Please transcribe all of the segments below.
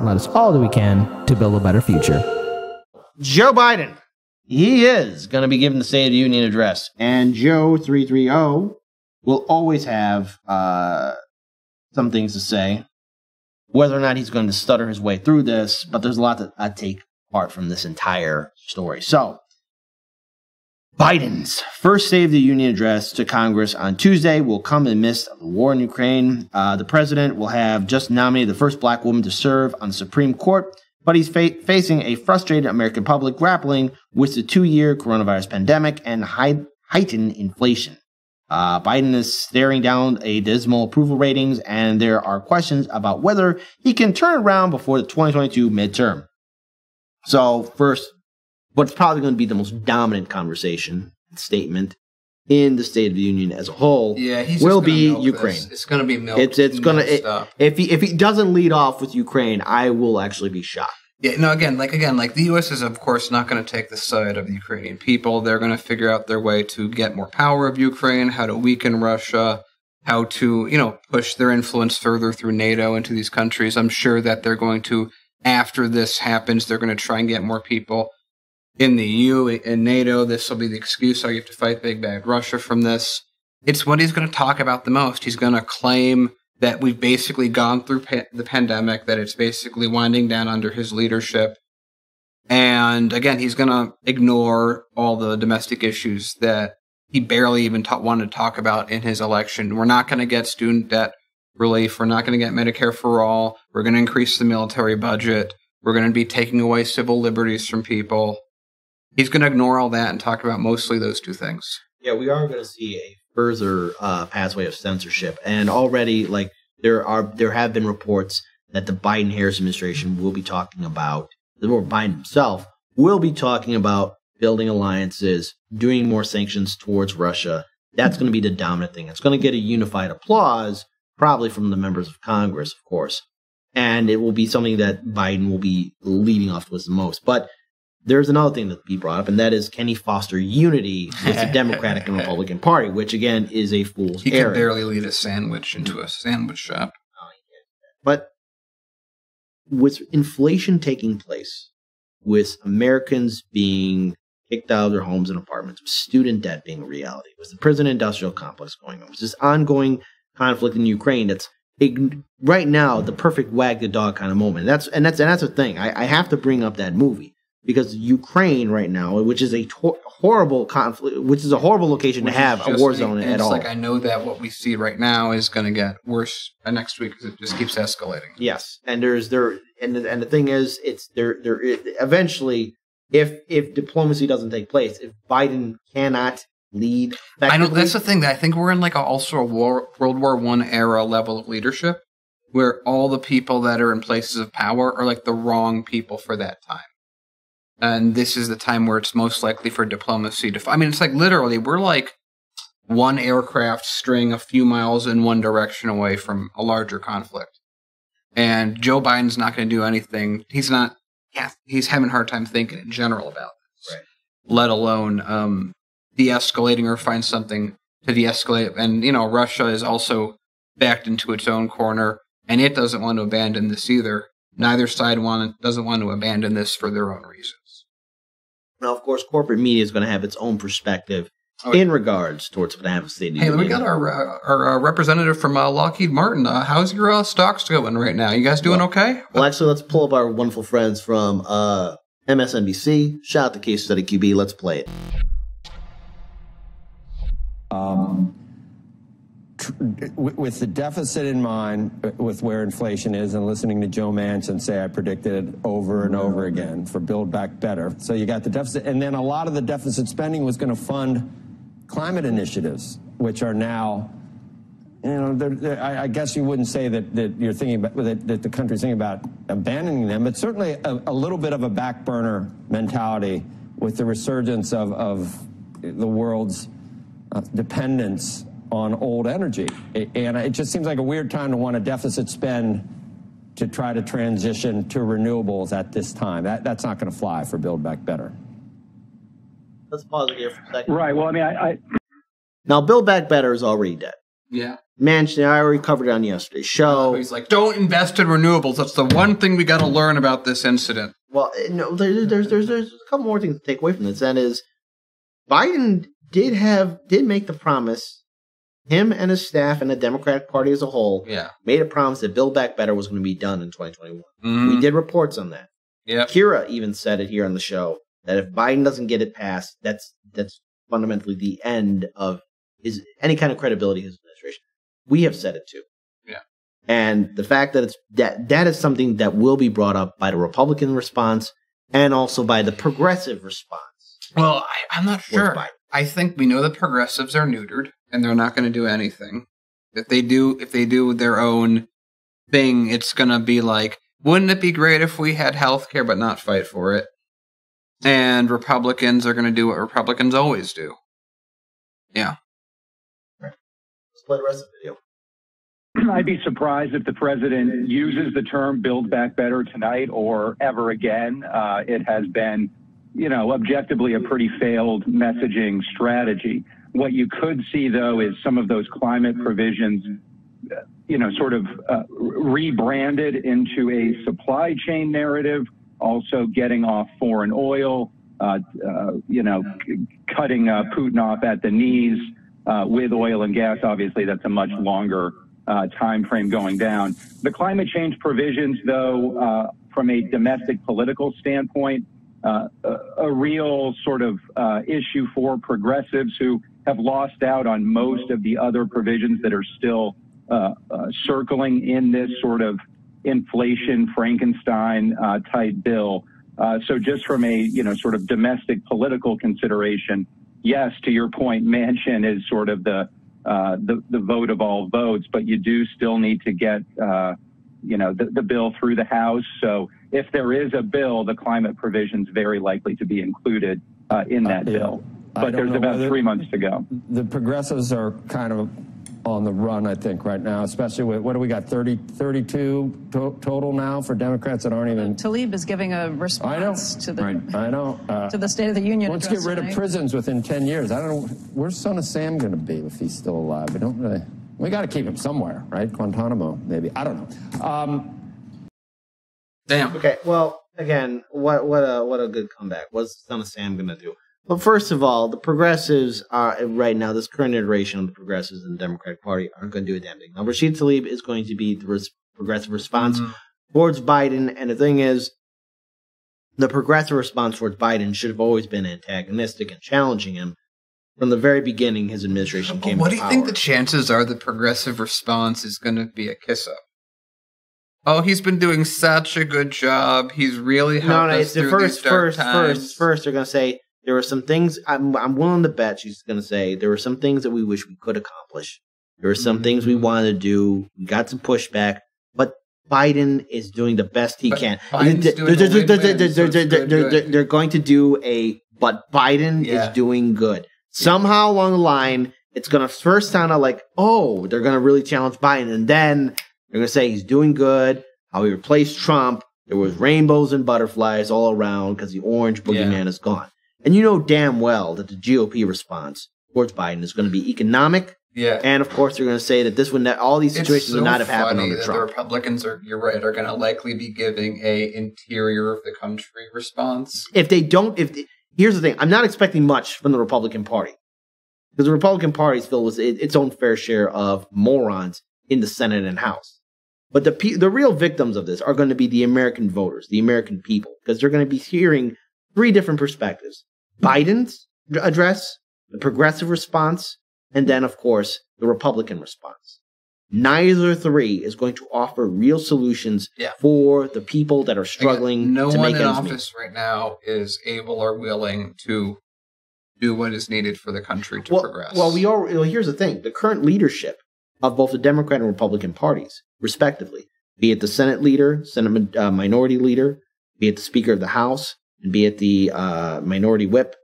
and let us all do we can to build a better future. Joe Biden, he is going to be giving the State of the Union address. And Joe 330 will always have some things to say. Whether or not he's going to stutter his way through this, but there's a lot that I take apart from this entire story. So, Biden's first State of the Union address to Congress on Tuesday will come in the midst of the war in Ukraine. The president will have just nominated the first black woman to serve on the Supreme Court, but he's facing a frustrated American public grappling with the 2-year coronavirus pandemic and heightened inflation. Biden is staring down a dismal approval ratings, and there are questions about whether he can turn around before the 2022 midterm. So first, what's probably going to be the most dominant conversation statement in the State of the Union as a whole will be Ukraine. It's going to be milked. It's going to if he doesn't lead off with Ukraine, I will actually be shocked. Yeah, no, again, the U.S. is, of course, not going to take the side of the Ukrainian people. They're going to figure out their way to get more power of Ukraine, how to weaken Russia, how to, push their influence further through NATO into these countries. I'm sure that they're going to, after this happens, they're going to try and get more people in the EU and NATO. This will be the excuse how you have to fight big bad Russia from this. It's what he's going to talk about the most. He's going to claim that we've basically gone through the pandemic, that it's basically winding down under his leadership. And again, he's going to ignore all the domestic issues that he barely even wanted to talk about in his election. We're not going to get student debt relief. We're not going to get Medicare for all. We're going to increase the military budget. We're going to be taking away civil liberties from people. He's going to ignore all that and talk about mostly those two things. Yeah, we are going to see a further pathway of censorship, and already, there have been reports that the Biden-Harris administration will be talking about, or Biden himself will be talking about building alliances, doing more sanctions towards Russia. That's going to be the dominant thing. It's going to get a unified applause, probably from the members of Congress, of course, and it will be something that Biden will be leading off with the most. But there's another thing that he brought up, and that is, can he foster unity with the Democratic and Republican Party, which, again, is a fool's errand. He can barely lead a sandwich into a sandwich shop. But with inflation taking place, with Americans being kicked out of their homes and apartments, with student debt being a reality, with the prison industrial complex going on, with this ongoing conflict in Ukraine, that's right now the perfect wag the dog kind of moment. That's the thing. I have to bring up that movie. Because Ukraine right now, which is a horrible conflict, which is a horrible location to have a war zone at all. I know that what we see right now is going to get worse next week because it just keeps escalating. Yes, and the thing is, eventually, if diplomacy doesn't take place, if Biden cannot lead, I know that's the thing. That I think we're in also a World War I era level of leadership, where all the people that are in places of power are the wrong people for that time. And this is the time where it's most likely for diplomacy to... it's literally, we're one aircraft string a few miles in one direction away from a larger conflict. And Joe Biden's not going to do anything. He's having a hard time thinking in general about this. Right. Let alone de-escalating or find something to de-escalate. And, Russia is also backed into its own corner, and it doesn't want to abandon this either. Neither side doesn't want to abandon this for their own reasons. Now, of course, corporate media is going to have its own perspective in regards towards what happens to the Union. Hey, we got our representative from Lockheed Martin. How's your stocks going right now? You guys doing okay? Well, actually, let's pull up our wonderful friends from MSNBC. Shout out to Case Study QB. Let's play it. With the deficit in mind, with where inflation is, and listening to Joe Manchin say I predicted it over and over again for Build Back Better. So you got the deficit, and then a lot of the deficit spending was going to fund climate initiatives, which are now, I guess you wouldn't say that you're thinking about, that the country's thinking about abandoning them, but certainly a little bit of a back burner mentality with the resurgence of the world's dependence on old energy. And it just seems like a weird time to want a deficit spend to try to transition to renewables at this time. That's not going to fly for Build Back Better. Let's pause it here for a second. Right. Well, I Now, Build Back Better is already dead. Yeah. Manchin, I already covered it on yesterday's show. He's like, don't invest in renewables. That's the one thing we got to learn about this incident. Well, no, there's a couple more things to take away from this. That is, Biden did make the promise. Him and his staff and the Democratic Party as a whole made a promise that Build Back Better was going to be done in 2021. We did reports on that. Yeah, Kira even said it here on the show that if Biden doesn't get it passed, that's fundamentally the end of any kind of credibility in his administration. We have said it too. Yeah. And the fact that that is something that will be brought up by the Republican response and also by the progressive response. Well, I'm not sure. I think we know the progressives are neutered and they're not going to do anything. If they do their own thing, it's going to be like, wouldn't it be great if we had health care but not fight for it? And Republicans are going to do what Republicans always do. Yeah. Let's play the rest of the video. I'd be surprised if the president uses the term Build Back Better tonight or ever again. It has been, objectively a pretty failed messaging strategy. What you could see, though, is some of those climate provisions, sort of rebranded into a supply chain narrative, also getting off foreign oil, cutting Putin off at the knees with oil and gas. Obviously, that's a much longer time frame going down. The climate change provisions, though, from a domestic political standpoint, a real sort of issue for progressives who have lost out on most of the other provisions that are still circling in this sort of inflation Frankenstein type bill. So just from a sort of domestic political consideration, yes, to your point, Manchin is sort of the vote of all votes, but you do still need to get the bill through the House. So if there is a bill, the climate provision's very likely to be included in that bill. But there's about 3 months to go. The progressives are kind of on the run, I think, right now, especially with, what do we got, 32 total now for Democrats that aren't even... Tlaib is giving a response to the to the State of the Union. Let's get rid of prisons within 10 years. I don't know, where's Son of Sam going to be if he's still alive? We don't really... We got to keep him somewhere, right? Guantanamo, maybe. I don't know. Damn. Okay, well, again, what a good comeback. What's Son of Sam going to do? Well, first of all, the progressives are, right now, this current iteration of the progressives in the Democratic Party aren't going to do a damn thing. Now, Rashid Tlaib is going to be the progressive response towards Biden, and the thing is, the progressive response towards Biden should have always been antagonistic and challenging him from the very beginning his administration came to power. What do you think the chances are the progressive response is going to be a kiss-up? Oh, he's been doing such a good job. He's really helped us through these dark times. First, they're going to say, there were some things, I'm willing to bet she's going to say, there were some things that we wish we could accomplish. There were some things we wanted to do. We got some pushback. But Biden is doing the best he can. They're going to do but Biden is doing good. Somehow along the line, it's going to first sound out like, oh, they're going to really challenge Biden. And then they're going to say he's doing good, how he replaced Trump. There was rainbows and butterflies all around because the orange boogeyman is gone. And you know damn well that the GOP response towards Biden is going to be economic. Yeah. And, of course, they're going to say that all these situations would not have happened under Trump. The Republicans you're right, are going to likely be giving a interior of the country response. Here's the thing. I'm not expecting much from the Republican Party. Because the Republican Party is filled with its own fair share of morons in the Senate and House. But the real victims of this are going to be the American voters, the American people. Because they're going to be hearing 3 different perspectives. Biden's address, the progressive response, and then, of course, the Republican response. Neither 3 is going to offer real solutions for the people that are struggling no to make ends meet. No one in office right now is able or willing to do what is needed for the country to progress. Well, here's the thing. The current leadership of both the Democrat and Republican parties, respectively, be it the Senate leader, Senate minority leader, be it the Speaker of the House, and be it the minority whip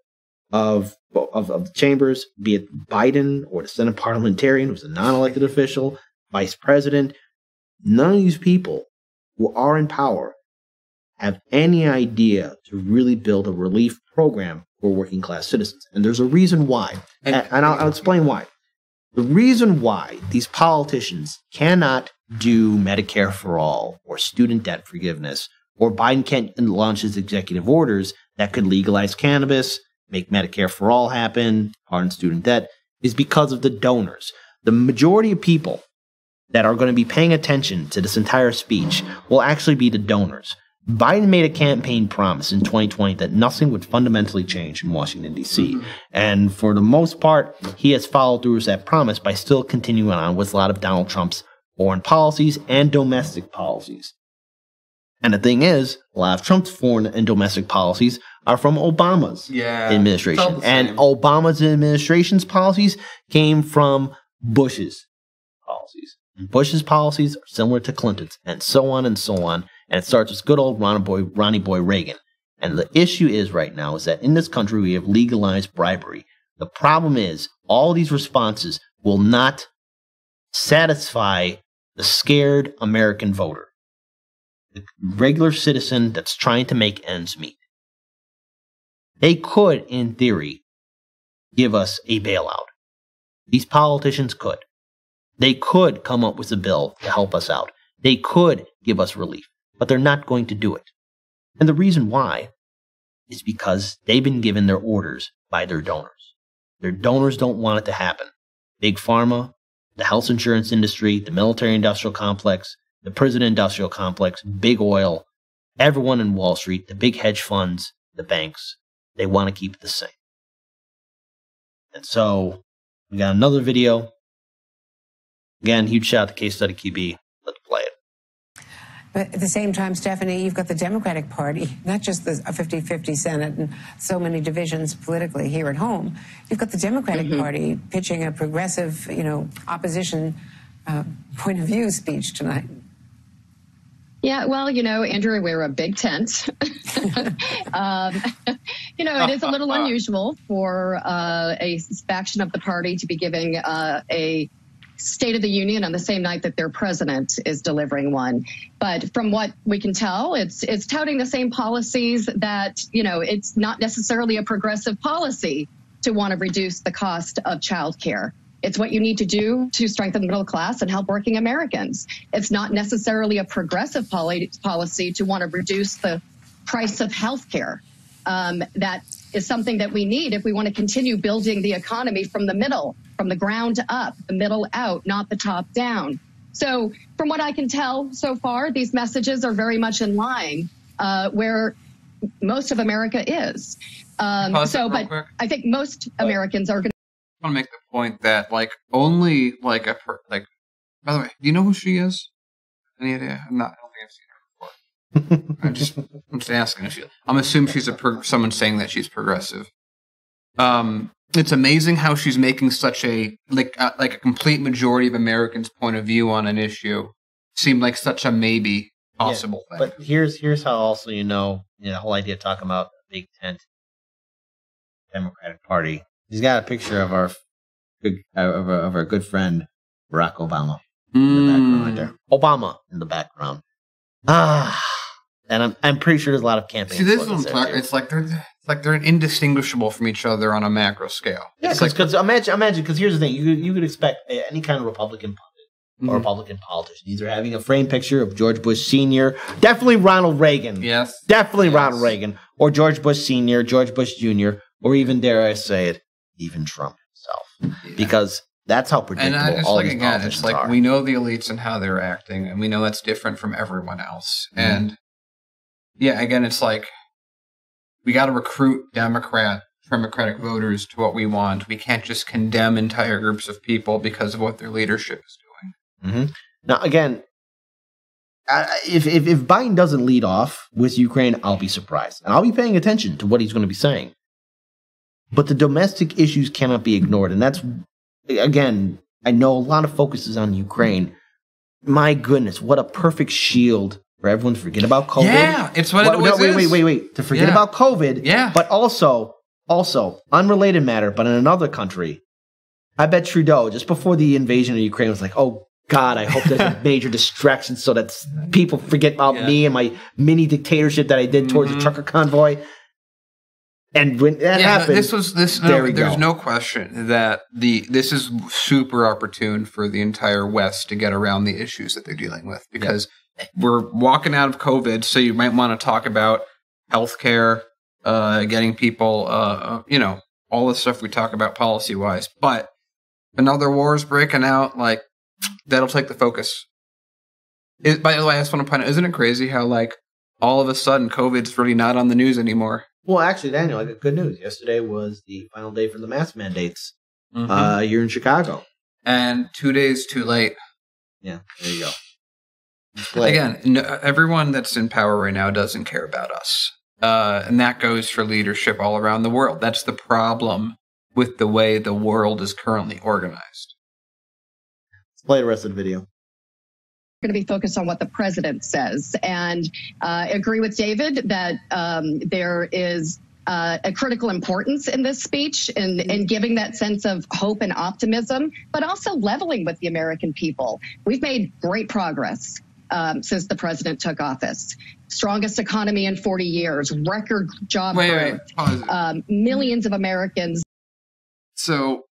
of the chambers, be it Biden or the Senate parliamentarian who's a non-elected official, vice president, none of these people who are in power have any idea to really build a relief program for working class citizens. And there's a reason why. And I'll explain why. The reason why these politicians cannot do Medicare for all or student debt forgiveness, or Biden can't launch his executive orders that could legalize cannabis, make Medicare for all happen, pardon student debt, is because of the donors. The majority of people that are going to be paying attention to this entire speech will actually be the donors. Biden made a campaign promise in 2020 that nothing would fundamentally change in Washington, D.C. And for the most part, he has followed through with that promise by still continuing on with a lot of Donald Trump's foreign policies and domestic policies. And the thing is, a lot of Trump's foreign and domestic policies are from Obama's administration. And Obama's administration's policies came from Bush's policies. And Bush's policies are similar to Clinton's, and so on and so on. And it starts with good old Ronnie Boy Reagan. And the issue is right now is that in this country we have legalized bribery. The problem is all these responses will not satisfy the scared American voter, the regular citizen that's trying to make ends meet. They could, in theory, give us a bailout. These politicians could. They could come up with a bill to help us out. They could give us relief. But they're not going to do it. And the reason why is because they've been given their orders by their donors. Their donors don't want it to happen. Big Pharma, the health insurance industry, the military-industrial complex, the prison-industrial complex, big oil, everyone in Wall Street, the big hedge funds, the banks, they want to keep it the same. And so, we got another video. Again, huge shout out to Case Study QB. Let's play it. But at the same time, Stephanie, you've got the Democratic Party, not just a 50-50 Senate and so many divisions politically here at home. You've got the Democratic Party pitching a progressive, opposition point of view speech tonight. Yeah, well, Andrew, we're a big tent. It is a little unusual for a faction of the party to be giving a State of the Union on the same night that their president is delivering one. But from what we can tell, it's touting the same policies that, it's not necessarily a progressive policy to want to reduce the cost of childcare. It's what you need to do to strengthen the middle class and help working Americans. It's not necessarily a progressive policy to want to reduce the price of health care. That is something that we need if we want to continue building the economy from the middle, from the ground up, the middle out, not the top down. So from what I can tell so far, these messages are very much in line where most of America is. But I think most Americans are going to. I want to make the point that, only, by the way, do you know who she is? Any idea? I don't think I've seen her before. I'm just asking if I'm assuming she's someone saying that she's progressive. It's amazing how she's making such a complete majority of Americans' point of view on an issue seem like such a maybe possible thing. But here's how also the whole idea of talking about a big tent Democratic Party. He's got a picture of our good friend Barack Obama in the background right there. Obama in the background. And I'm pretty sure there's a lot of campaigns. See, this is what I'm talking. It's like they're indistinguishable from each other on a macro scale. Yeah, because imagine because here's the thing: you could expect any kind of Republican pundit or Republican politician either having a framed picture of George Bush Sr., definitely Ronald Reagan, Ronald Reagan, or George Bush Sr., George Bush Jr., or even, dare I say it, even Trump himself, because that's how predictable all these politicians are. We know the elites and how they're acting, and we know that's different from everyone else. And again, it's like we got to recruit Democratic voters to what we want. We can't just condemn entire groups of people because of what their leadership is doing. Now, again, if Biden doesn't lead off with Ukraine, I'll be surprised, and I'll be paying attention to what he's going to be saying. But the domestic issues cannot be ignored. And that's, again, I know a lot of focus is on Ukraine. My goodness, what a perfect shield for everyone to forget about COVID. Yeah, it's what it always is. Wait. To forget about COVID. Yeah. But also, unrelated matter, but in another country, I bet Trudeau, just before the invasion of Ukraine, was like, oh, God, I hope there's a major distraction so that people forget about me and my mini dictatorship that I did towards the trucker convoy. And when that happened, there's no question that this is super opportune for the entire West to get around the issues that they're dealing with, because we're walking out of COVID. So you might want to talk about healthcare, getting people, all the stuff we talk about policy wise. But another war is breaking out, like that'll take the focus. By the way, I just want to point out, isn't it crazy how like all of a sudden COVID's really not on the news anymore? Well, actually, Daniel, I got good news. Yesterday was the final day for the mask mandates here in Chicago. And 2 days too late. Yeah, there you go. Again, everyone that's in power right now doesn't care about us. And that goes for leadership all around the world. That's the problem with the way the world is currently organized. Let's play the rest of the video. Going to be focused on what the president says, and agree with David that there is a critical importance in this speech in giving that sense of hope and optimism, but also leveling with the American people. We've made great progress since the president took office. Strongest economy in 40 years, record job growth, millions of Americans. So,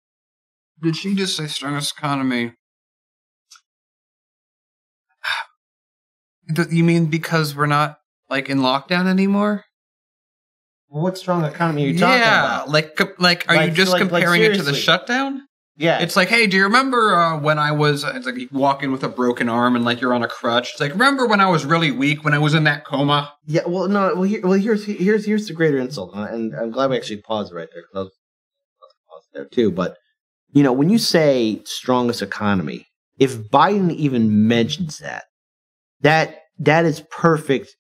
did she just say strongest economy? You mean because we're not like in lockdown anymore? Well, what strong economy are you talking about? Are you just comparing it to the shutdown? Yeah. It's like, hey, do you remember when I was, it's like you walk in with a broken arm and like you're on a crutch. It's like, remember when I was really weak, when I was in that coma? Yeah, well, no, here's the greater insult. And I'm glad we actually paused right there, because I was paused there too. But, when you say strongest economy, if Biden even mentions that is perfect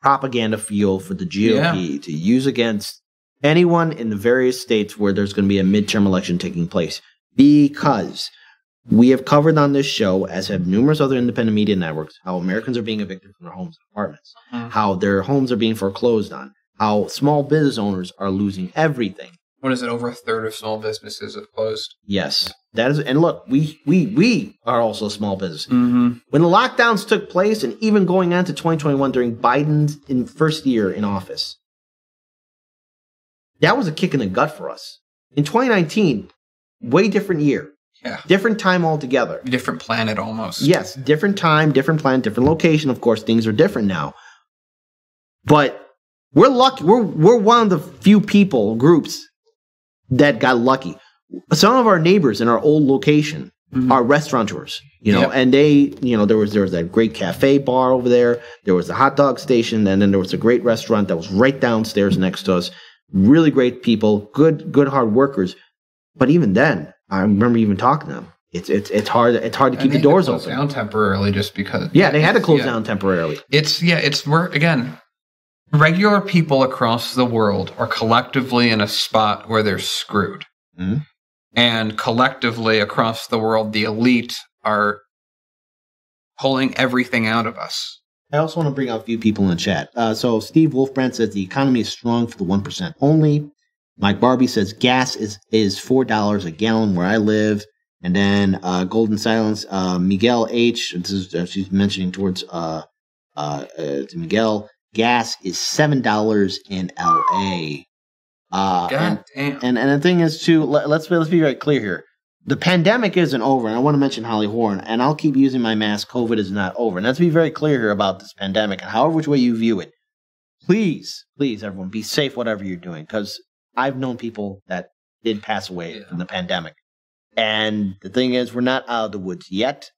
propaganda fuel for the GOP to use against anyone in the various states where there's going to be a midterm election taking place. Because we have covered on this show, as have numerous other independent media networks, how Americans are being evicted from their homes and apartments, how their homes are being foreclosed on, how small business owners are losing everything. What is it? Over a third of small businesses have closed. Yes. That is, and look, we are also small business. When the lockdowns took place, and even going on to 2021 during Biden's first year in office, that was a kick in the gut for us. In 2019, way different year. Yeah. Different time altogether. Different planet almost. Yes. Different time, different planet, different location. Of course, things are different now. But we're lucky. We're one of the few groups that got lucky. Some of our neighbors in our old location are restaurateurs, and they, there was that great cafe bar over there. There was a hot dog station, and then there was a great restaurant that was right downstairs next to us. Really great people, good hard workers. But even then, I remember even talking to them. It's hard to keep the doors open. Down temporarily just because. Yeah, they had to close down temporarily. It's more, again, regular people across the world are collectively in a spot where they're screwed. And collectively across the world, the elite are pulling everything out of us. I also want to bring out a few people in the chat. So Steve Wolfbrand says the economy is strong for the 1% only. Mike Barbie says gas is $4 a gallon where I live. And then Golden Silence, Miguel H. This is, she's mentioning towards to Miguel. Gas is $7 in LA. God damn. And the thing is too, let's be very clear here. The pandemic isn't over, and I want to mention Holly Horn, and I'll keep using my mask. COVID is not over. And let's be very clear here about this pandemic, and however which way you view it. Please, everyone, be safe whatever you're doing, because I've known people that did pass away from the pandemic. And the thing is, we're not out of the woods yet,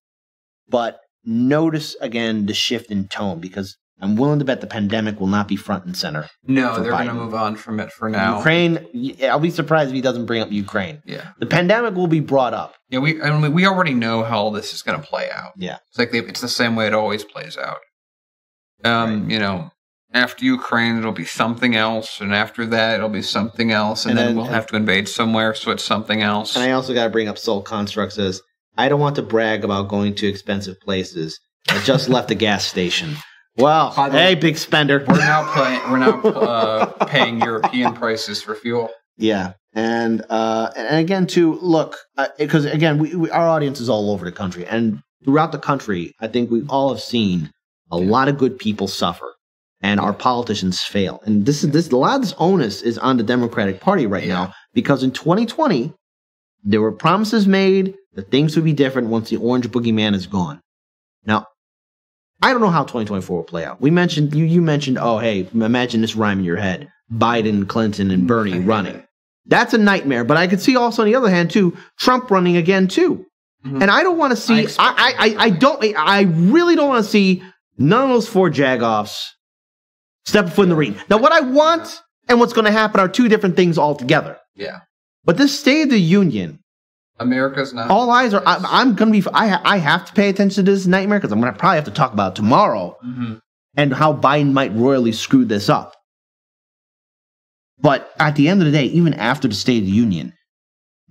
but notice again the shift in tone, because I'm willing to bet the pandemic will not be front and center. No, they're going to move on from it for now. Ukraine, I'll be surprised if he doesn't bring up Ukraine. Yeah. The pandemic will be brought up. Yeah, we already know how all this is going to play out. Yeah. It's like it's the same way it always plays out. After Ukraine, it'll be something else, and after that, it'll be something else, and then we'll have to invade somewhere, so it's something else. And I also got to bring up Soul Construct says, I don't want to brag about going to expensive places. I just left a gas station. Well, hey, big spender. We're now paying European prices for fuel. Yeah, and again, too, look, because again, our audience is all over the country, and throughout the country, I think we all have seen a lot of good people suffer. and our politicians fail. And this a lot of this onus is on the Democratic Party right now, because in 2020 there were promises made that things would be different once the orange boogeyman is gone. Now, I don't know how 2024 will play out. We mentioned you mentioned, oh hey, imagine this rhyme in your head: Biden, Clinton, and Bernie running. That's a nightmare. But I could see also on the other hand too, Trump running again too. Mm-hmm. And I don't want to see. I really don't want to see none of those four jagoffs step a foot in the ring. Now, what I want and what's going to happen are two different things altogether. Yeah. But this State of the Union, America's not. All eyes are. I'm going to be. I have to pay attention to this nightmare because I'm going to probably have to talk about it tomorrow and how Biden might royally screw this up. But at the end of the day, even after the State of the Union,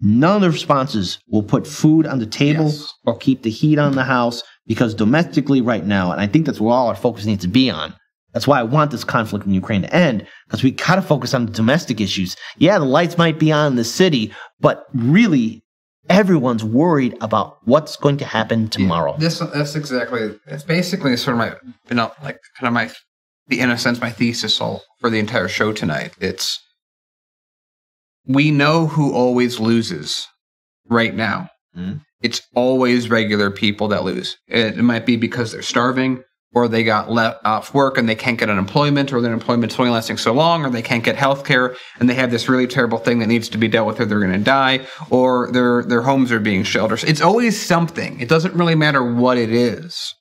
none of the responses will put food on the table or keep the heat on the house, because domestically right now, and I think that's where all our focus needs to be on. That's why I want this conflict in Ukraine to end, because we got to focus on the domestic issues. Yeah, the lights might be on in the city, but really, everyone's worried about what's going to happen tomorrow. That's exactly. It's basically sort of my, in a sense, my thesis for the entire show tonight. It's, we know who always loses right now. Mm-hmm. It's always regular people that lose. It might be because they're starving, or they got let off work and they can't get unemployment, or their employment's only lasting so long, or they can't get health care and they have this really terrible thing that needs to be dealt with or they're going to die, or their homes are being sheltered. It's always something. It doesn't really matter what it is.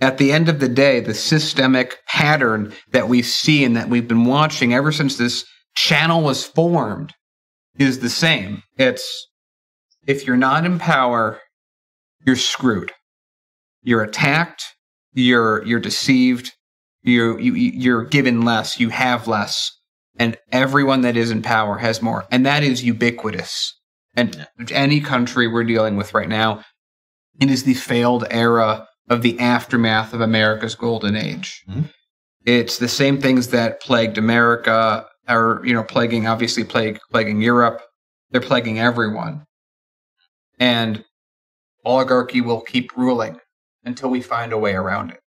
At the end of the day, the systemic pattern that we see and that we've been watching ever since this channel was formed is the same. It's, if you're not in power, you're screwed. You're attacked. You're deceived. You're given less. You have less. And everyone that is in power has more. And that is ubiquitous. And any country we're dealing with right now, it is the failed era of the aftermath of America's golden age. Mm-hmm. It's the same things that plagued America, are plaguing Europe. They're plaguing everyone. And oligarchy will keep ruling until we find a way around it.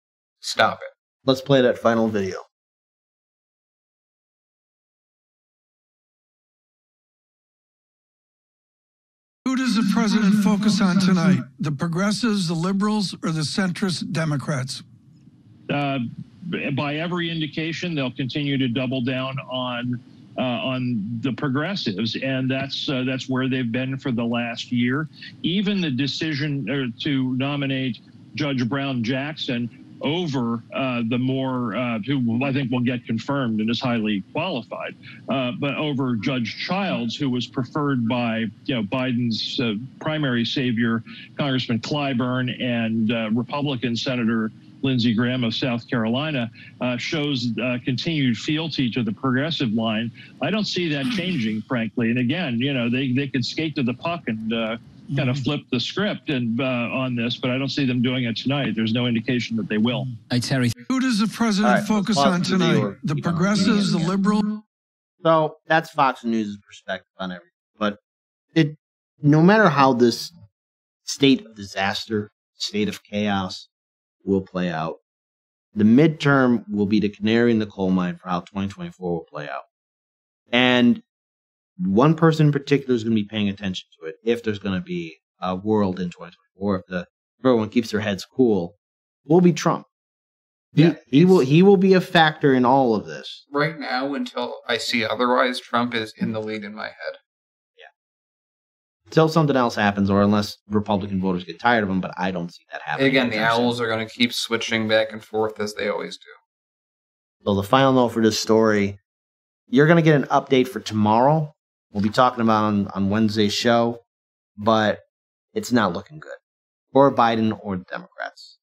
Stop it. Let's play that final video. Who does the president focus on tonight? The progressives, the liberals, or the centrist Democrats? By every indication, they'll continue to double down on the progressives, and that's where they've been for the last year. Even the decision to nominate Judge Brown Jackson over the more, who I think will get confirmed and is highly qualified, but over Judge Childs, who was preferred by Biden's primary savior, Congressman Clyburn, and Republican Senator Lindsey Graham of South Carolina, shows continued fealty to the progressive line. I don't see that changing, frankly. And again, they could skate to the puck and kind of flip the script and on this, but I don't see them doing it tonight. There's no indication that they will. Hey, Terry. Who does the president focus on tonight? The progressives, the liberals? So that's Fox News' perspective on everything. But no matter how this state of disaster, state of chaos will play out, the midterm will be the canary in the coal mine for how 2024 will play out. And one person in particular is going to be paying attention to it if there's going to be a world in 2024. If everyone keeps their heads cool, will be Trump. He will be a factor in all of this. Right now, until I see otherwise, Trump is in the lead in my head. Yeah. Until something else happens, or unless Republican voters get tired of him, but I don't see that happening. Again, the Owls are going to keep switching back and forth as they always do. So the final note for this story, you're going to get an update for tomorrow. We'll be talking about on Wednesday's show, but it's not looking good for Biden or the Democrats.